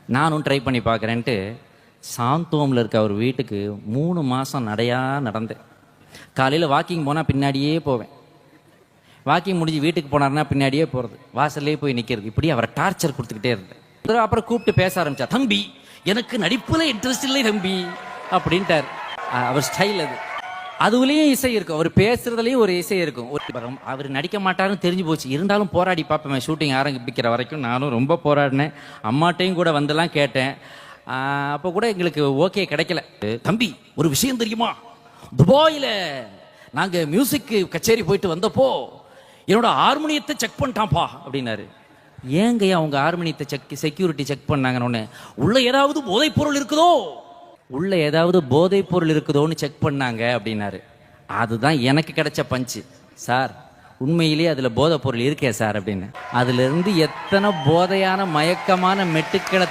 நானும் ட்ரை பண்ணி பார்க்குறேன்ட்டு சாந்தோமில் இருக்க அவர் வீட்டுக்கு 3 மாதம் நடந்தேன். காலையில் வாக்கிங் போனால் பின்னாடியே போவேன். வாக்கிங் முடிஞ்சு வீட்டுக்கு போனார்னா பின்னாடியே போகிறது, வாசல்லே போய் நிற்கிறது. இப்படி அவரை டார்ச்சர் கொடுத்துக்கிட்டே இருந்தேன். அப்புறம் கூப்பிட்டு பேச ஆரம்பித்தா, தம்பி எனக்கு நடிப்பில் இன்ட்ரெஸ்ட் இல்லை தம்பி அப்படின்ட்டார். அவர் ஸ்டைல் அது. அதுலேயும் இசை இருக்கும், அவர் பேசுறதுலேயும் ஒரு இசை இருக்கும். அவர் நடிக்க மாட்டாருன்னு தெரிஞ்சு போச்சு. இருந்தாலும் போராடி பார்ப்பேன். ஷூட்டிங் ஆரம்பிக்கிற வரைக்கும் நானும் ரொம்ப போராடினேன். அம்மாட்டையும் கூட வந்தெல்லாம் கேட்டேன். அப்போ கூட எங்களுக்கு ஓகே கிடைக்கல. தம்பி ஒரு விஷயம் தெரியுமா, துபாயில் நாங்கள் மியூசிக் கச்சேரி போயிட்டு வந்தப்போ என்னோட ஹார்மோனியத்தை செக் பண்ணிட்டான்ப்பா அப்படின்னாரு. ஏங்கய்யா உங்க ஹார்மோனியத்தை செக்யூரிட்டி செக் பண்ணாங்கன்னு, உள்ள ஏதாவது போதைப் பொருள் இருக்குதோ, உள்ள ஏதாவது போதைப் பொருள் இருக்குதோன்னு செக் பண்ணாங்க அப்படின்னாரு. அதுதான் எனக்கு கிடைச்ச பஞ்சு. சார் உண்மையிலேயே அதுல போதைப் பொருள் இருக்கே சார் அப்படின்னு. அதுல இருந்து எத்தனை போதையான மயக்கமான மெட்டுக்களை